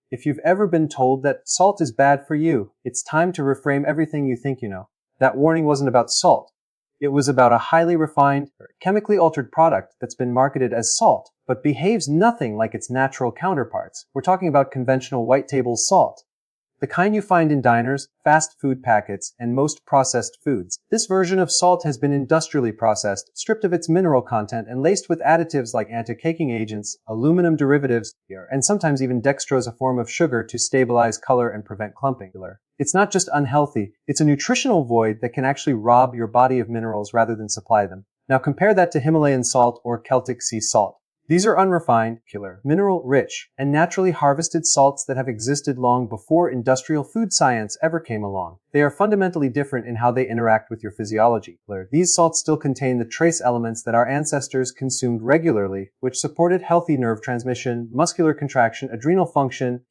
If you've ever been told that salt is bad for you, it's time to reframe everything you think you know. That warning wasn't about salt. It was about a highly refined, chemically altered product that's been marketed as salt, but behaves nothing like its natural counterparts. We're talking about conventional white table salt. The kind you find in diners, fast food packets, and most processed foods. This version of salt has been industrially processed, stripped of its mineral content, and laced with additives like anti-caking agents, aluminum derivatives, and sometimes even dextrose, a form of sugar, to stabilize color and prevent clumping. It's not just unhealthy, it's a nutritional void that can actually rob your body of minerals rather than supply them. Now compare that to Himalayan salt or Celtic sea salt. These are unrefined, mineral-rich, and naturally harvested salts that have existed long before industrial food science ever came along. They are fundamentally different in how they interact with your physiology. These salts still contain the trace elements that our ancestors consumed regularly, which supported healthy nerve transmission, muscular contraction, adrenal function,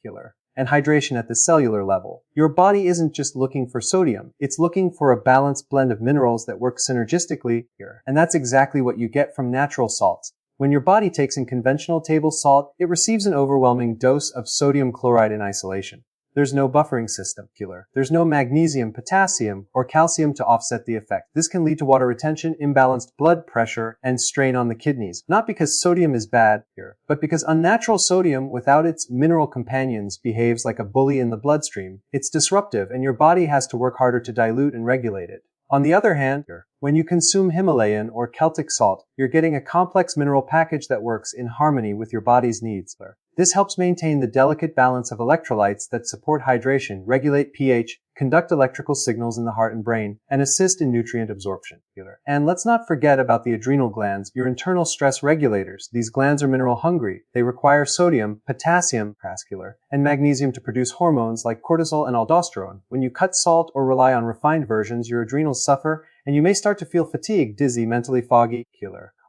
and hydration at the cellular level. Your body isn't just looking for sodium, it's looking for a balanced blend of minerals that work synergistically, and that's exactly what you get from natural salts. When your body takes in conventional table salt, it receives an overwhelming dose of sodium chloride in isolation. There's no buffering system. There's no magnesium, potassium, or calcium to offset the effect. This can lead to water retention, imbalanced blood pressure, and strain on the kidneys. Not because sodium is bad, but because unnatural sodium without its mineral companions behaves like a bully in the bloodstream. It's disruptive, and your body has to work harder to dilute and regulate it. On the other hand, when you consume Himalayan or Celtic salt, you're getting a complex mineral package that works in harmony with your body's needs. This helps maintain the delicate balance of electrolytes that support hydration, regulate pH, conduct electrical signals in the heart and brain, and assist in nutrient absorption. And let's not forget about the adrenal glands, your internal stress regulators. These glands are mineral hungry. They require sodium, potassium, and magnesium to produce hormones like cortisol and aldosterone. When you cut salt or rely on refined versions, your adrenals suffer, and you may start to feel fatigued, dizzy, mentally foggy,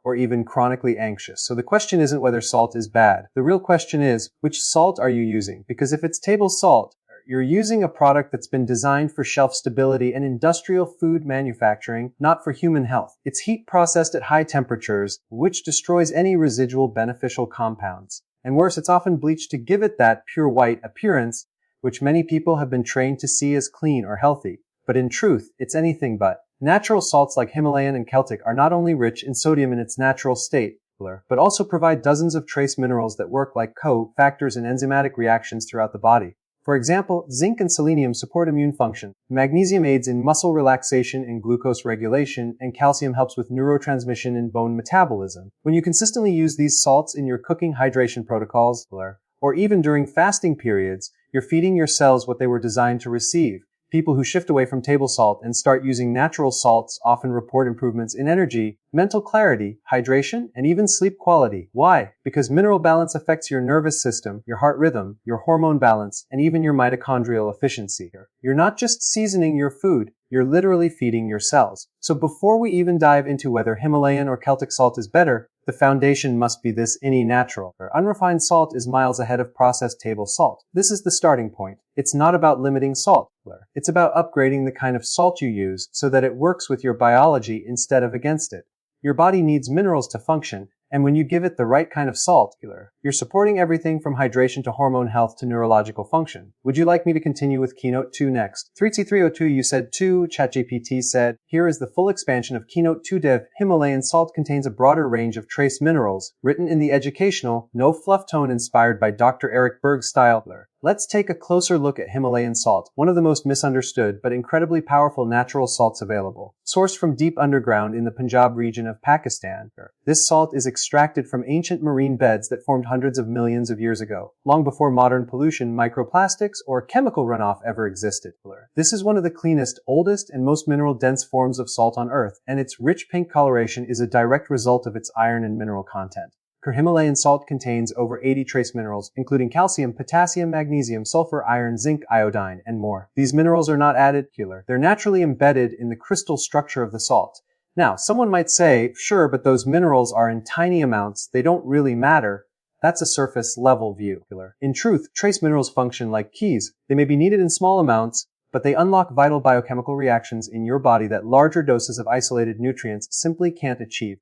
or even chronically anxious. So the question isn't whether salt is bad. The real question is, which salt are you using? Because if it's table salt, you're using a product that's been designed for shelf stability and industrial food manufacturing, not for human health. It's heat processed at high temperatures, which destroys any residual beneficial compounds. And worse, it's often bleached to give it that pure white appearance, which many people have been trained to see as clean or healthy. But in truth, it's anything but. Natural salts like Himalayan and Celtic are not only rich in sodium in its natural state, but also provide dozens of trace minerals that work like co-factors in enzymatic reactions throughout the body. For example, zinc and selenium support immune function, magnesium aids in muscle relaxation and glucose regulation, and calcium helps with neurotransmission and bone metabolism. When you consistently use these salts in your cooking hydration protocols, or even during fasting periods, you're feeding your cells what they were designed to receive. People who shift away from table salt and start using natural salts often report improvements in energy, mental clarity, hydration, and even sleep quality. Why? Because mineral balance affects your nervous system, your heart rhythm, your hormone balance, and even your mitochondrial efficiency. You're not just seasoning your food, you're literally feeding your cells. So before we even dive into whether Himalayan or Celtic salt is better, the foundation must be this: any natural or unrefined salt is miles ahead of processed table salt. This is the starting point. It's not about limiting salt. It's about upgrading the kind of salt you use so that it works with your biology instead of against it. Your body needs minerals to function, and when you give it the right kind of salt, you're supporting everything from hydration to hormone health to neurological function. Would you like me to continue with Keynote 2 next? 3C302, you said 2, ChatGPT said, here is the full expansion of Keynote 2 Dev. Himalayan salt contains a broader range of trace minerals, written in the educational, no fluff tone inspired by Dr. Eric Berg style. Let's take a closer look at Himalayan salt, one of the most misunderstood but incredibly powerful natural salts available. Sourced from deep underground in the Punjab region of Pakistan, this salt is extracted from ancient marine beds that formed hundreds of millions of years ago, long before modern pollution, microplastics, or chemical runoff ever existed. This is one of the cleanest, oldest, and most mineral-dense forms of salt on Earth, and its rich pink coloration is a direct result of its iron and mineral content. Himalayan salt contains over 80 trace minerals, including calcium, potassium, magnesium, sulfur, iron, zinc, iodine, and more. These minerals are not added, they're naturally embedded in the crystal structure of the salt. Now, someone might say, sure, but those minerals are in tiny amounts, they don't really matter. That's a surface-level view. In truth, trace minerals function like keys. They may be needed in small amounts, but they unlock vital biochemical reactions in your body that larger doses of isolated nutrients simply can't achieve.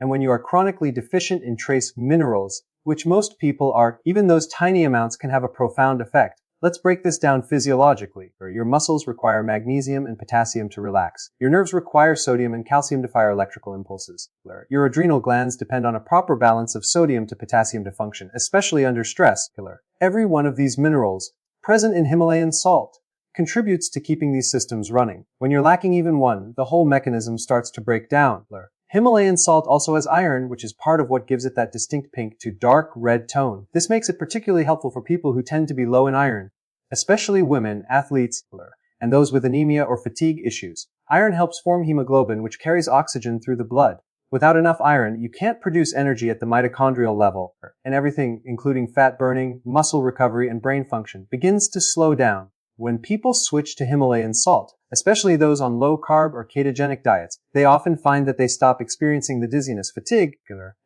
And when you are chronically deficient in trace minerals, which most people are. Even those tiny amounts can have a profound effect. Let's break this down physiologically. Your muscles require magnesium and potassium to relax. Your nerves require sodium and calcium to fire electrical impulses. Your adrenal glands depend on a proper balance of sodium to potassium to function, especially under stress. Every one of these minerals, present in Himalayan salt, contributes to keeping these systems running. When you're lacking even one, the whole mechanism starts to break down. Himalayan salt also has iron, which is part of what gives it that distinct pink to dark red tone. This makes it particularly helpful for people who tend to be low in iron, especially women, athletes, and those with anemia or fatigue issues. Iron helps form hemoglobin, which carries oxygen through the blood. Without enough iron, you can't produce energy at the mitochondrial level, and everything, including fat burning, muscle recovery, and brain function, begins to slow down. When people switch to Himalayan salt, especially those on low-carb or ketogenic diets, they often find that they stop experiencing the dizziness, fatigue,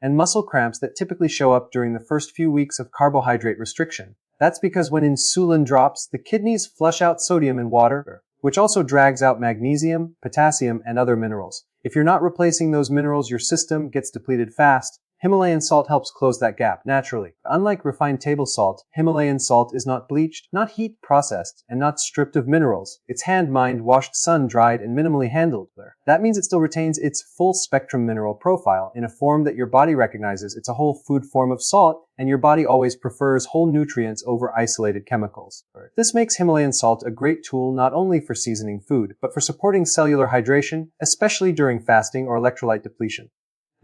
and muscle cramps that typically show up during the first few weeks of carbohydrate restriction. That's because when insulin drops, the kidneys flush out sodium and water, which also drags out magnesium, potassium, and other minerals. If you're not replacing those minerals, your system gets depleted fast. Himalayan salt helps close that gap naturally. Unlike refined table salt, Himalayan salt is not bleached, not heat processed, and not stripped of minerals. It's hand-mined, washed, sun-dried, and minimally handled. That means it still retains its full-spectrum mineral profile in a form that your body recognizes. It's a whole food form of salt, and your body always prefers whole nutrients over isolated chemicals. This makes Himalayan salt a great tool not only for seasoning food, but for supporting cellular hydration, especially during fasting or electrolyte depletion.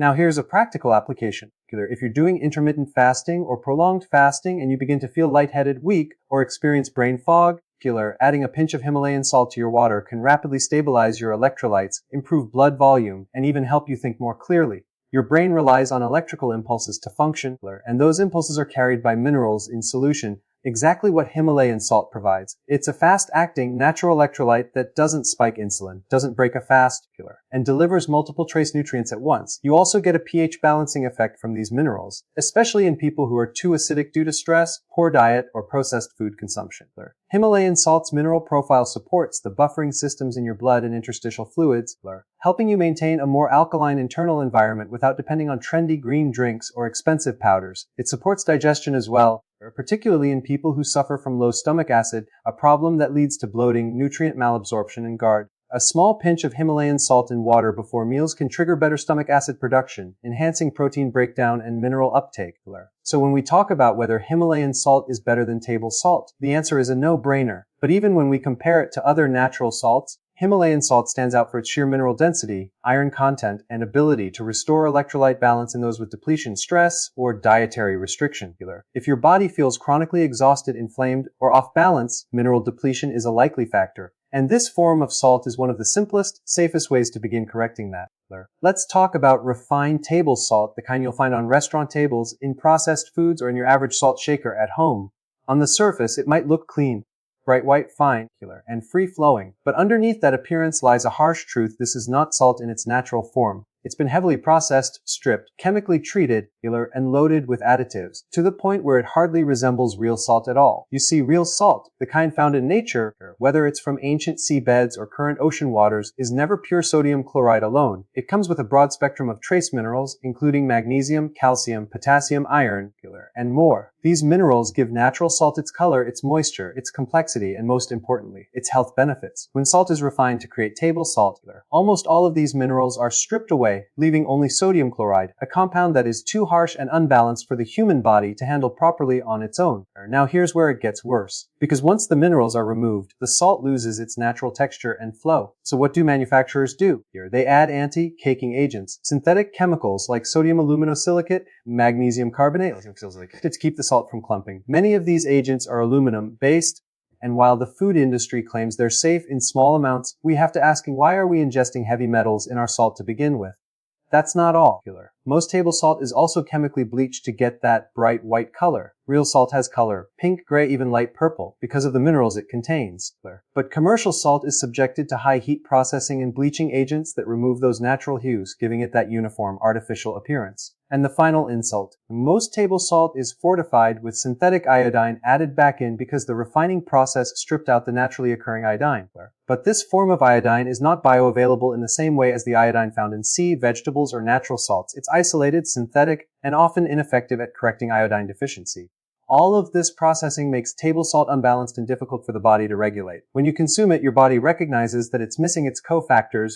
Now here's a practical application. If you're doing intermittent fasting or prolonged fasting and you begin to feel lightheaded, weak, or experience brain fog, adding a pinch of Himalayan salt to your water can rapidly stabilize your electrolytes, improve blood volume, and even help you think more clearly. Your brain relies on electrical impulses to function, and those impulses are carried by minerals in solution, exactly what Himalayan salt provides. It's a fast-acting, natural electrolyte that doesn't spike insulin, doesn't break a fast, and delivers multiple trace nutrients at once. You also get a pH balancing effect from these minerals, especially in people who are too acidic due to stress, poor diet, or processed food consumption. Himalayan salt's mineral profile supports the buffering systems in your blood and interstitial fluids, helping you maintain a more alkaline internal environment without depending on trendy green drinks or expensive powders. It supports digestion as well, particularly in people who suffer from low stomach acid, a problem that leads to bloating, nutrient malabsorption, and GERD. A small pinch of Himalayan salt in water before meals can trigger better stomach acid production, enhancing protein breakdown and mineral uptake. So when we talk about whether Himalayan salt is better than table salt, the answer is a no-brainer. But even when we compare it to other natural salts, Himalayan salt stands out for its sheer mineral density, iron content, and ability to restore electrolyte balance in those with depletion, stress, or dietary restriction. If your body feels chronically exhausted, inflamed, or off balance, mineral depletion is a likely factor. And this form of salt is one of the simplest, safest ways to begin correcting that. Let's talk about refined table salt, the kind you'll find on restaurant tables, in processed foods, or in your average salt shaker at home. On the surface, it might look clean, bright white, fine, and free-flowing. But underneath that appearance lies a harsh truth: this is not salt in its natural form. It's been heavily processed, stripped, chemically treated, and loaded with additives, to the point where it hardly resembles real salt at all. You see, real salt, the kind found in nature, whether it's from ancient seabeds or current ocean waters, is never pure sodium chloride alone. It comes with a broad spectrum of trace minerals, including magnesium, calcium, potassium, iron, and more. These minerals give natural salt its color, its moisture, its complexity, and most importantly, its health benefits. When salt is refined to create table salt, almost all of these minerals are stripped away, leaving only sodium chloride, a compound that is too harsh and unbalanced for the human body to handle properly on its own. Now here's where it gets worse. Because once the minerals are removed, the salt loses its natural texture and flow. So what do manufacturers do? They add anti-caking agents, synthetic chemicals like sodium aluminosilicate, magnesium carbonate, to keep the salt from clumping. Many of these agents are aluminum-based, and while the food industry claims they're safe in small amounts, we have to ask, why are we ingesting heavy metals in our salt to begin with? That's not all. Most table salt is also chemically bleached to get that bright white color. Real salt has color, pink, gray, even light purple, because of the minerals it contains. But commercial salt is subjected to high heat processing and bleaching agents that remove those natural hues, giving it that uniform, artificial appearance. And the final insult. Most table salt is fortified with synthetic iodine added back in because the refining process stripped out the naturally occurring iodine. But this form of iodine is not bioavailable in the same way as the iodine found in sea, vegetables, or natural salts. It's isolated, synthetic, and often ineffective at correcting iodine deficiency. All of this processing makes table salt unbalanced and difficult for the body to regulate. When you consume it, your body recognizes that it's missing its cofactors.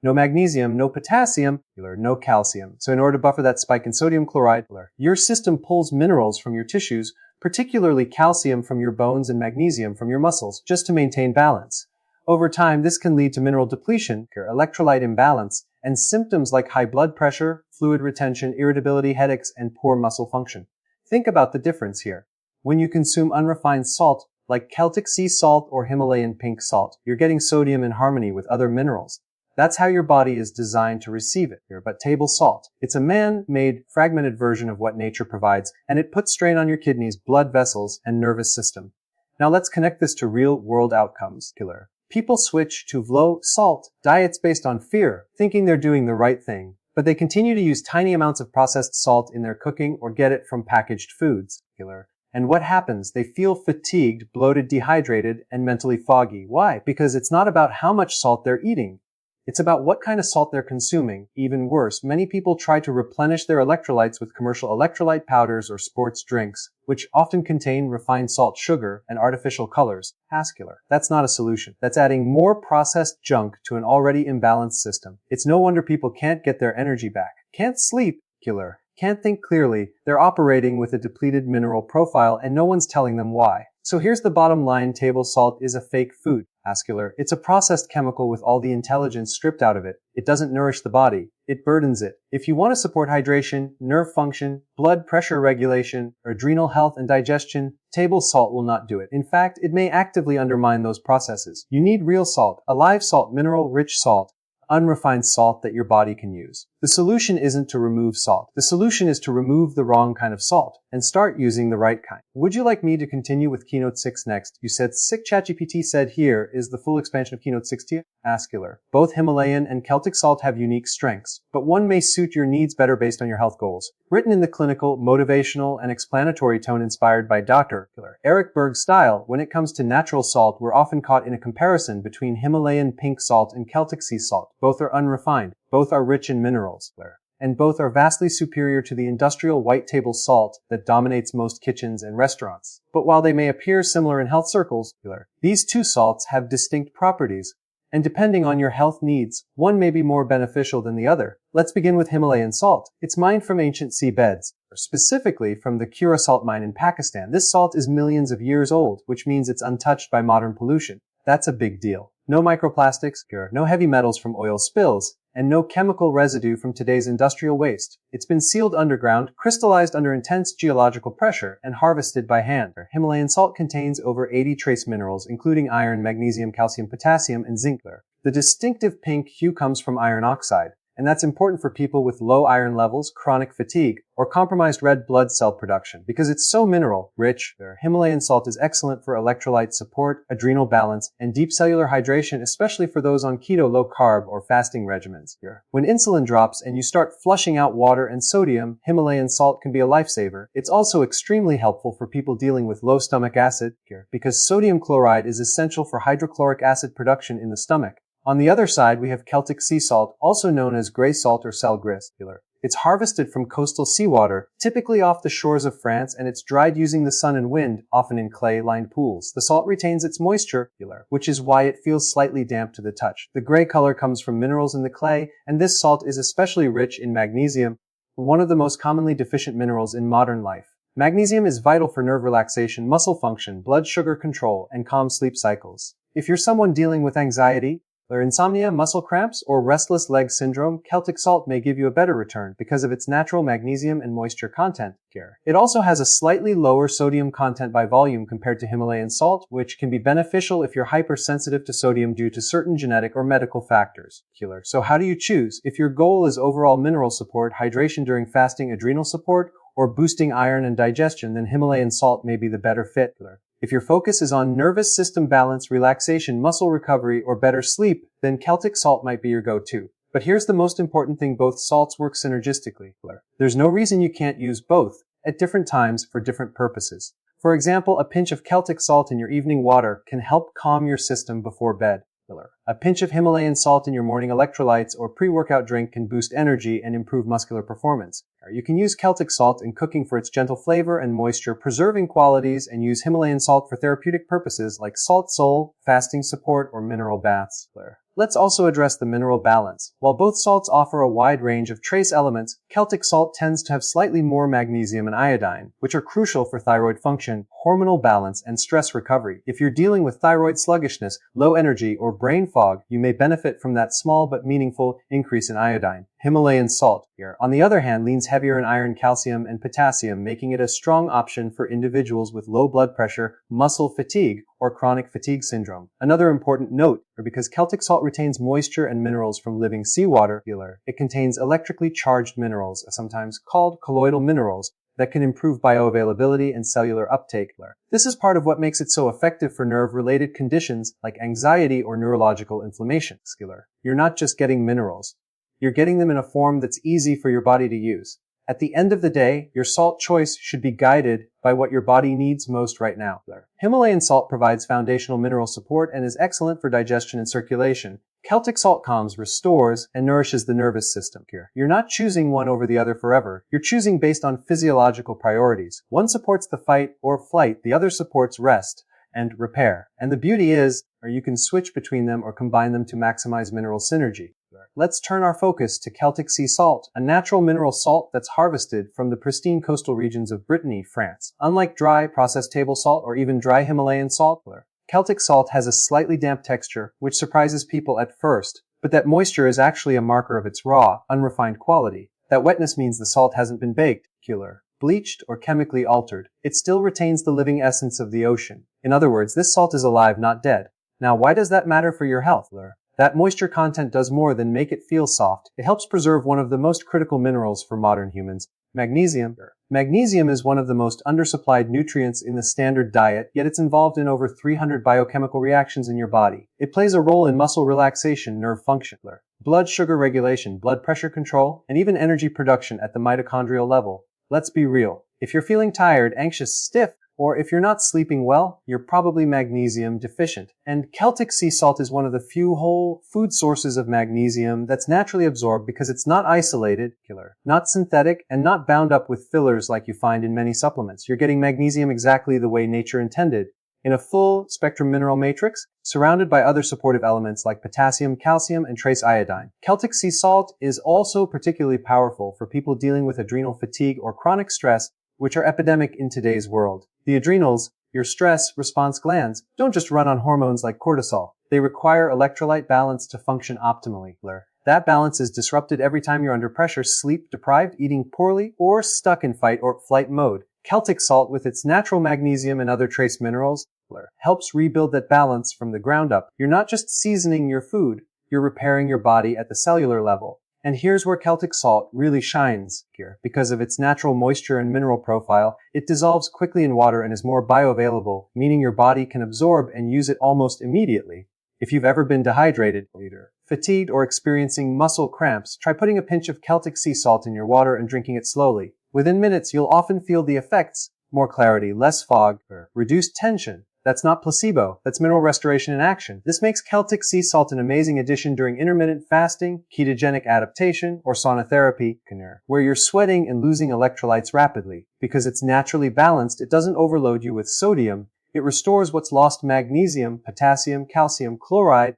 No magnesium, no potassium, no calcium. So in order to buffer that spike in sodium chloride, your system pulls minerals from your tissues, particularly calcium from your bones and magnesium from your muscles, just to maintain balance. Over time, this can lead to mineral depletion, electrolyte imbalance, and symptoms like high blood pressure, fluid retention, irritability, headaches, and poor muscle function. Think about the difference here. When you consume unrefined salt, like Celtic sea salt or Himalayan pink salt, you're getting sodium in harmony with other minerals. That's how your body is designed to receive it. But table salt, it's a man-made, fragmented version of what nature provides, and it puts strain on your kidneys, blood vessels, and nervous system. Now let's connect this to real-world outcomes. People switch to low-salt diets based on fear, thinking they're doing the right thing, but they continue to use tiny amounts of processed salt in their cooking or get it from packaged foods. And what happens? They feel fatigued, bloated, dehydrated, and mentally foggy. Why? Because it's not about how much salt they're eating. It's about what kind of salt they're consuming. Even worse, many people try to replenish their electrolytes with commercial electrolyte powders or sports drinks, which often contain refined salt sugar and artificial colors. That's not a solution. That's adding more processed junk to an already imbalanced system. It's no wonder people can't get their energy back, can't sleep, can't think clearly. They're operating with a depleted mineral profile and no one's telling them why. So here's the bottom line. Table salt is a fake food. It's a processed chemical with all the intelligence stripped out of it. It doesn't nourish the body. It burdens it. If you want to support hydration, nerve function, blood pressure regulation, adrenal health, and digestion, table salt will not do it. In fact, it may actively undermine those processes. You need real salt, a live salt, mineral-rich salt, unrefined salt that your body can use. The solution isn't to remove salt. The solution is to remove the wrong kind of salt and start using the right kind. Would you like me to continue with Keynote 6 next? You said sick. ChatGPT said here is the full expansion of Keynote 6 to you. Both Himalayan and Celtic salt have unique strengths, but one may suit your needs better based on your health goals. Written in the clinical, motivational, and explanatory tone inspired by Dr. Eric Berg style, when it comes to natural salt, we're often caught in a comparison between Himalayan pink salt and Celtic sea salt. Both are unrefined. Both are rich in minerals. And both are vastly superior to the industrial white table salt that dominates most kitchens and restaurants. But while they may appear similar in health circles, these two salts have distinct properties. And depending on your health needs, one may be more beneficial than the other. Let's begin with Himalayan salt. It's mined from ancient seabeds, specifically from the Kura salt mine in Pakistan. This salt is millions of years old, which means it's untouched by modern pollution. That's a big deal. No microplastics, no heavy metals from oil spills, and no chemical residue from today's industrial waste. It's been sealed underground, crystallized under intense geological pressure, and harvested by hand. Himalayan salt contains over 80 trace minerals, including iron, magnesium, calcium, potassium, and zinc. The distinctive pink hue comes from iron oxide, and that's important for people with low iron levels, chronic fatigue, or compromised red blood cell production. Because it's so mineral-rich, Himalayan salt is excellent for electrolyte support, adrenal balance, and deep cellular hydration, especially for those on keto, low-carb, or fasting regimens. When insulin drops and you start flushing out water and sodium, Himalayan salt can be a lifesaver. It's also extremely helpful for people dealing with low stomach acid, because sodium chloride is essential for hydrochloric acid production in the stomach. On the other side, we have Celtic sea salt, also known as gray salt or sel gris. It's harvested from coastal seawater, typically off the shores of France, and it's dried using the sun and wind, often in clay-lined pools. The salt retains its moisture, which is why it feels slightly damp to the touch. The gray color comes from minerals in the clay, and this salt is especially rich in magnesium, one of the most commonly deficient minerals in modern life. Magnesium is vital for nerve relaxation, muscle function, blood sugar control, and calm sleep cycles. If you're someone dealing with anxiety, insomnia, muscle cramps, or restless leg syndrome, Celtic salt may give you a better return because of its natural magnesium and moisture content. It also has a slightly lower sodium content by volume compared to Himalayan salt, which can be beneficial if you're hypersensitive to sodium due to certain genetic or medical factors. So how do you choose? If your goal is overall mineral support, hydration during fasting, adrenal support, or boosting iron and digestion, then Himalayan salt may be the better fit. If your focus is on nervous system balance, relaxation, muscle recovery, or better sleep, then Celtic salt might be your go-to. But here's the most important thing, both salts work synergistically. There's no reason you can't use both at different times for different purposes. For example, a pinch of Celtic salt in your evening water can help calm your system before bed. A pinch of Himalayan salt in your morning electrolytes or pre-workout drink can boost energy and improve muscular performance. You can use Celtic salt in cooking for its gentle flavor and moisture-preserving qualities, and use Himalayan salt for therapeutic purposes like salt soul, fasting support, or mineral baths. Let's also address the mineral balance. While both salts offer a wide range of trace elements, Celtic salt tends to have slightly more magnesium and iodine, which are crucial for thyroid function, hormonal balance, and stress recovery. If you're dealing with thyroid sluggishness, low energy, or brain fog, you may benefit from that small but meaningful increase in iodine. Himalayan salt, on the other hand, leans heavier in iron, calcium, and potassium, making it a strong option for individuals with low blood pressure, muscle fatigue, or chronic fatigue syndrome. Another important note, because Celtic salt retains moisture and minerals from living seawater, it contains electrically charged minerals, sometimes called colloidal minerals, that can improve bioavailability and cellular uptake. This is part of what makes it so effective for nerve-related conditions like anxiety or neurological inflammation. You're not just getting minerals. You're getting them in a form that's easy for your body to use. At the end of the day, your salt choice should be guided by what your body needs most right now. Himalayan salt provides foundational mineral support and is excellent for digestion and circulation. Celtic salt calms, restores, and nourishes the nervous system. You're not choosing one over the other forever. You're choosing based on physiological priorities. One supports the fight or flight, the other supports rest and repair. And the beauty is, you can switch between them or combine them to maximize mineral synergy. Let's turn our focus to Celtic sea salt, a natural mineral salt that's harvested from the pristine coastal regions of Brittany, France. Unlike dry, processed table salt or even dry Himalayan salt, Celtic salt has a slightly damp texture, which surprises people at first, but that moisture is actually a marker of its raw, unrefined quality. That wetness means the salt hasn't been baked, bleached, or chemically altered. It still retains the living essence of the ocean. In other words, this salt is alive, not dead. Now, why does that matter for your health? That moisture content does more than make it feel soft. It helps preserve one of the most critical minerals for modern humans, magnesium. Magnesium is one of the most undersupplied nutrients in the standard diet, yet it's involved in over 300 biochemical reactions in your body. It plays a role in muscle relaxation, nerve function, blood sugar regulation, blood pressure control, and even energy production at the mitochondrial level. Let's be real. If you're feeling tired, anxious, stiff, or if you're not sleeping well, you're probably magnesium deficient. And Celtic sea salt is one of the few whole food sources of magnesium that's naturally absorbed because it's not isolated, not synthetic, and not bound up with fillers like you find in many supplements. You're getting magnesium exactly the way nature intended, in a full spectrum mineral matrix, surrounded by other supportive elements like potassium, calcium, and trace iodine. Celtic sea salt is also particularly powerful for people dealing with adrenal fatigue or chronic stress, which are epidemic in today's world. The adrenals, your stress response glands, don't just run on hormones like cortisol. They require electrolyte balance to function optimally. That balance is disrupted every time you're under pressure, sleep deprived, eating poorly, or stuck in fight or flight mode. Celtic salt, with its natural magnesium and other trace minerals, helps rebuild that balance from the ground up. You're not just seasoning your food, you're repairing your body at the cellular level. And here's where Celtic salt really shines here. Because of its natural moisture and mineral profile, it dissolves quickly in water and is more bioavailable, meaning your body can absorb and use it almost immediately. If you've ever been dehydrated, fatigued, or experiencing muscle cramps, try putting a pinch of Celtic sea salt in your water and drinking it slowly. Within minutes, you'll often feel the effects: more clarity, less fog, reduced tension. That's not placebo, that's mineral restoration in action. This makes Celtic sea salt an amazing addition during intermittent fasting, ketogenic adaptation, or sauna therapy, where you're sweating and losing electrolytes rapidly. Because it's naturally balanced, it doesn't overload you with sodium. It restores what's lost: magnesium, potassium, calcium, chloride,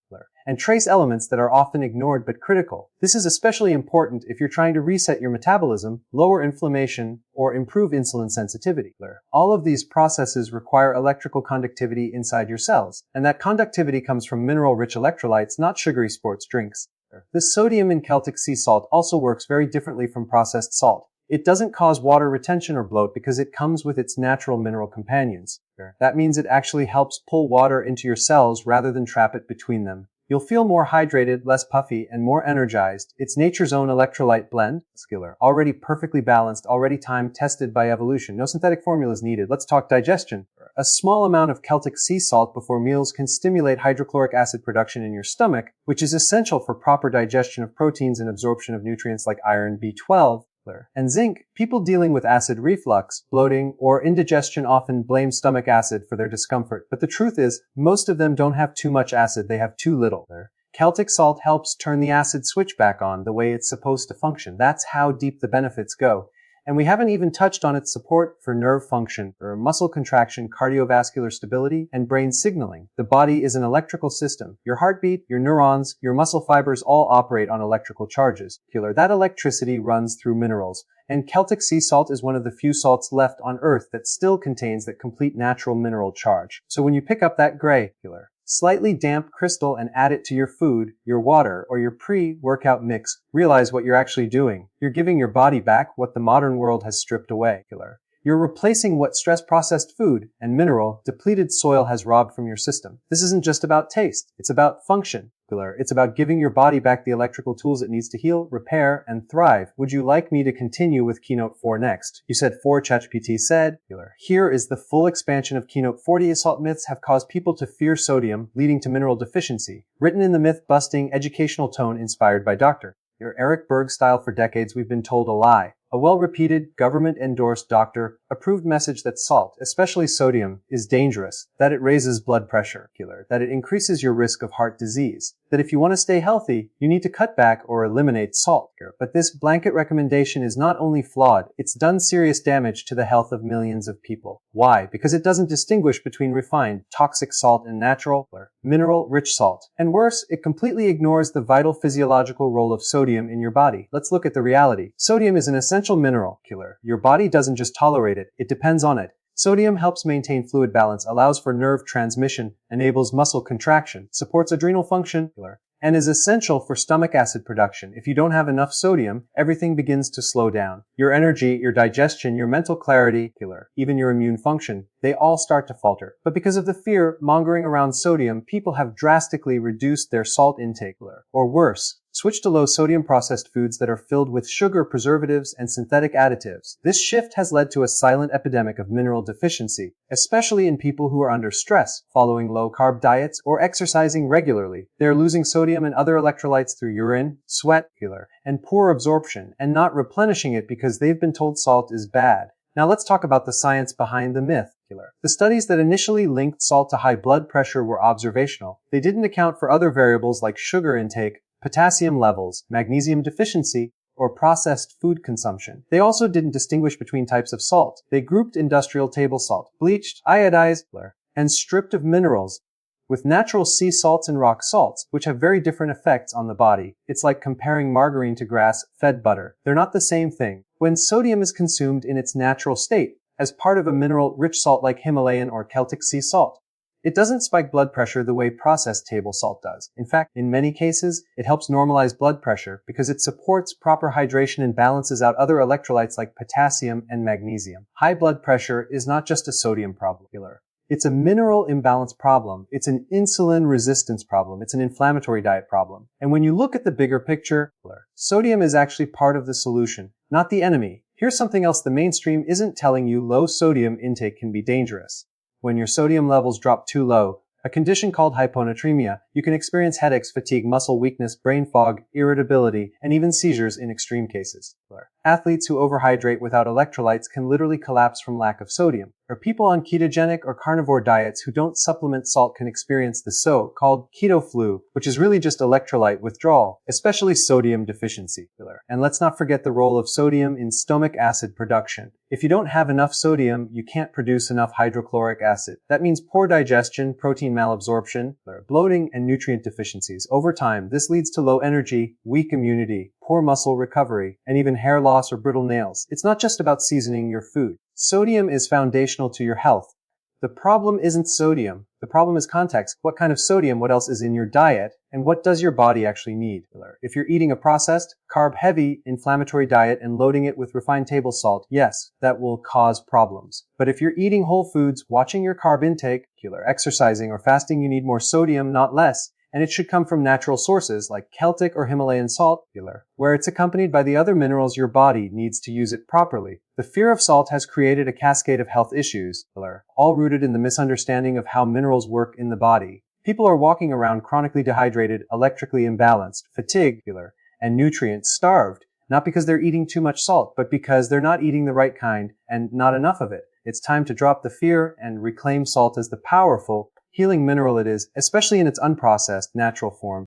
and trace elements that are often ignored but critical. This is especially important if you're trying to reset your metabolism, lower inflammation, or improve insulin sensitivity. All of these processes require electrical conductivity inside your cells, and that conductivity comes from mineral-rich electrolytes, not sugary sports drinks. The sodium in Celtic sea salt also works very differently from processed salt. It doesn't cause water retention or bloat because it comes with its natural mineral companions. That means it actually helps pull water into your cells rather than trap it between them. You'll feel more hydrated, less puffy, and more energized. It's nature's own electrolyte blend, cellular, already perfectly balanced, already time-tested by evolution. No synthetic formulas needed. Let's talk digestion. A small amount of Celtic sea salt before meals can stimulate hydrochloric acid production in your stomach, which is essential for proper digestion of proteins and absorption of nutrients like iron, B12, and zinc. People dealing with acid reflux, bloating, or indigestion often blame stomach acid for their discomfort, but the truth is, most of them don't have too much acid, they have too little. Celtic salt helps turn the acid switch back on the way it's supposed to function. That's how deep the benefits go. And we haven't even touched on its support for nerve function, or muscle contraction, cardiovascular stability, and brain signaling. The body is an electrical system. Your heartbeat, your neurons, your muscle fibers all operate on electrical charges. That electricity runs through minerals. And Celtic sea salt is one of the few salts left on Earth that still contains that complete natural mineral charge. So when you pick up that gray, slightly damp crystal and add it to your food, your water, or your pre-workout mix, realize what you're actually doing. You're giving your body back what the modern world has stripped away. You're replacing what stress-processed food and mineral-depleted soil has robbed from your system. This isn't just about taste. It's about function. It's about giving your body back the electrical tools it needs to heal, repair, and thrive. Would you like me to continue with Keynote 4 next? You said 4, ChatGPT said. Here is the full expansion of Keynote 40. Salt myths have caused people to fear sodium, leading to mineral deficiency. Written in the myth-busting, educational tone inspired by Dr. Eric Berg style. For decades, we've been told a lie. A well-repeated, government-endorsed, doctor-approved message that salt, especially sodium, is dangerous, that it raises blood pressure, that it increases your risk of heart disease, that if you want to stay healthy, you need to cut back or eliminate salt. But this blanket recommendation is not only flawed, it's done serious damage to the health of millions of people. Why? Because it doesn't distinguish between refined, toxic salt and natural, mineral-rich salt. And worse, it completely ignores the vital physiological role of sodium in your body. Let's look at the reality. Sodium is an essential mineral. Your body doesn't just tolerate it, it depends on it. Sodium helps maintain fluid balance, allows for nerve transmission, enables muscle contraction, supports adrenal function, and is essential for stomach acid production. If you don't have enough sodium, everything begins to slow down. Your energy, your digestion, your mental clarity, even your immune function, they all start to falter. But because of the fear mongering around sodium, people have drastically reduced their salt intake, or worse, switch to low-sodium processed foods that are filled with sugar, preservatives, and synthetic additives. This shift has led to a silent epidemic of mineral deficiency, especially in people who are under stress, following low-carb diets, or exercising regularly. They're losing sodium and other electrolytes through urine, sweat, and poor absorption, and not replenishing it because they've been told salt is bad. Now let's talk about the science behind the myth. The studies that initially linked salt to high blood pressure were observational. They didn't account for other variables like sugar intake, potassium levels, magnesium deficiency, or processed food consumption. They also didn't distinguish between types of salt. They grouped industrial table salt, bleached, iodized, and stripped of minerals, with natural sea salts and rock salts, which have very different effects on the body. It's like comparing margarine to grass-fed butter. They're not the same thing. When sodium is consumed in its natural state, as part of a mineral-rich salt like Himalayan or Celtic sea salt, it doesn't spike blood pressure the way processed table salt does. In fact, in many cases, it helps normalize blood pressure because it supports proper hydration and balances out other electrolytes like potassium and magnesium. High blood pressure is not just a sodium problem. It's a mineral imbalance problem. It's an insulin resistance problem. It's an inflammatory diet problem. And when you look at the bigger picture, sodium is actually part of the solution, not the enemy. Here's something else the mainstream isn't telling you: low sodium intake can be dangerous. When your sodium levels drop too low, a condition called hyponatremia, you can experience headaches, fatigue, muscle weakness, brain fog, irritability, and even seizures in extreme cases. Athletes who overhydrate without electrolytes can literally collapse from lack of sodium. Or people on ketogenic or carnivore diets who don't supplement salt can experience the so-called keto flu, which is really just electrolyte withdrawal, especially sodium deficiency. And let's not forget the role of sodium in stomach acid production. If you don't have enough sodium, you can't produce enough hydrochloric acid. That means poor digestion, protein malabsorption, bloating, and nutrient deficiencies. Over time, this leads to low energy, weak immunity, poor muscle recovery, and even hair loss or brittle nails. It's not just about seasoning your food. Sodium is foundational to your health. The problem isn't sodium. The problem is context. What kind of sodium, what else is in your diet, and what does your body actually need? If you're eating a processed, carb-heavy, inflammatory diet and loading it with refined table salt, yes, that will cause problems. But if you're eating whole foods, watching your carb intake, exercising, or fasting, you need more sodium, not less. and it should come from natural sources like Celtic or Himalayan salt, where it's accompanied by the other minerals your body needs to use it properly. The fear of salt has created a cascade of health issues, all rooted in the misunderstanding of how minerals work in the body. People are walking around chronically dehydrated, electrically imbalanced, fatigued, and nutrient-starved, not because they're eating too much salt, but because they're not eating the right kind and not enough of it. It's time to drop the fear and reclaim salt as the powerful, healing mineral it is, especially in its unprocessed, natural form.